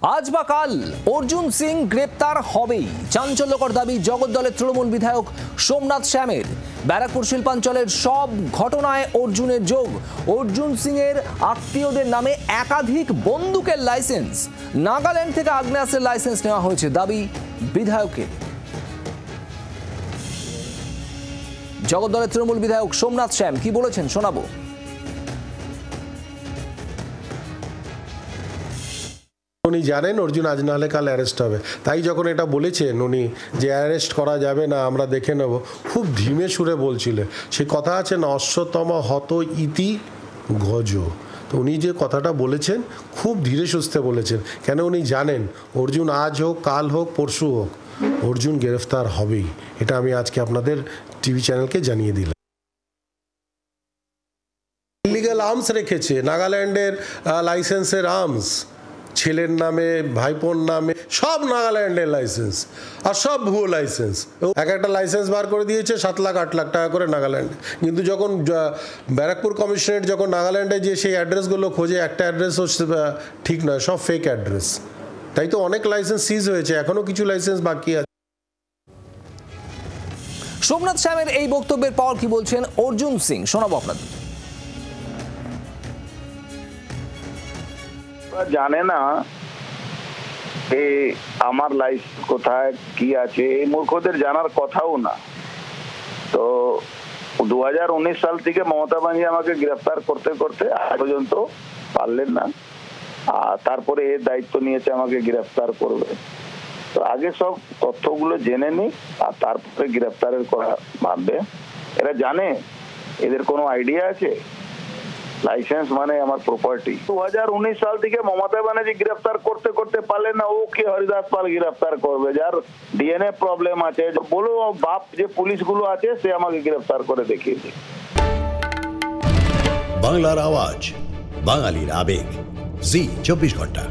আজ বা কাল অর্জুন সিং গ্রেপ্তার হবেই, চাঞ্চল্যকর দাবি জগদ্দলের তৃণমূল বিধায়ক সোমনাথ শ্যামের। ব্যারাকপুর শিল্পাঞ্চলের সব ঘটনায় অর্জুনের যোগ। অর্জুন সিং এর আত্মীয়দের নামে একাধিক বন্দুকের লাইসেন্স, নাগাল্যান্ড থেকে আগ্নেয়াস্ত্রের লাইসেন্স নেওয়া হয়েছে দাবি বিধায়কের। জগদ্দলের তৃণমূল বিধায়ক সোমনাথ শ্যাম কি বলেছেন শোনাবো। উনি জানেন অর্জুন আজ নাহলে কাল অ্যারেস্ট হবে, তাই যখন এটা বলেছেন উনি যে অ্যারেস্ট করা যাবে না, আমরা দেখে নেব, খুব ধীমে সুরে বলছিলেন। সে কথা আছে না, অশ্বতম হত ইতি গজ। তো উনি যে কথাটা বলেছেন খুব ধীরে সুস্থে বলেছেন, কেন উনি জানেন অর্জুন আজ হোক কাল হোক পরশু হোক অর্জুন গ্রেফতার হবেই। এটা আমি আজকে আপনাদের টিভি চ্যানেলকে জানিয়ে দিলাম। ইলিগাল আর্মস রেখেছে, নাগাল্যান্ডের লাইসেন্সের আর্মস, ছেলের নামে ভাইপোর নামে সব নাগাল্যান্ডের লাইসেন্স, আর সব ভুয়ো লাইসেন্স। এক একটা লাইসেন্স বার করে দিয়েছে 7 লাখ 8 লাখ টাকা করে নাগাল্যান্ডে। কিন্তু যখন ব্যারাকপুর কমিশনারেট যখন নাগাল্যান্ডে যে সেই অ্যাড্রেসগুলো খোঁজে, একটা অ্যাড্রেসও ঠিক নয়, সব ফেক অ্যাড্রেস। তাই তো অনেক লাইসেন্স সিজ হয়েছে, এখনও কিছু লাইসেন্স বাকি আছে। সোমনাথ শ্যামের এই বক্তব্যের পর কি বলছেন অর্জুন সিং শোনাবো আপনাদের। জানে না যে আমার লাইসেন্স কোথায় কি আছে, এই মূর্খদের জানার কথাও না। তো 2019 সাল থেকে মমতা ব্যানার্জি আমাকে গ্রেফতার করতে করতে আজ পর্যন্ত পারলেন না, আর তারপরে এর দায়িত্ব নিয়েছে আমাকে গ্রেফতার করবে। তো আগে সব তথ্যগুলো জেনে নি, আর তারপরে গ্রেফতারের কথা ভাববে। এরা জানে, এদের কোনো আইডিয়া আছে? লাইসেন্স মানে আমার প্রপার্টি। 2019 সাল থেকে মমতা ব্যানার্জি গ্রেফতার করতে করতে পারলেন না, ওকে হরিদাস পাল গ্রেফতার করবে, যার ডিএনএ প্রবলেম আছে। বলো বাপ যে পুলিশগুলো আছে সে আমাকে গ্রেফতার করে দেখিয়েছে। বাংলার আওয়াজ, বাঙালির আবেগ, জি 24 ঘন্টা।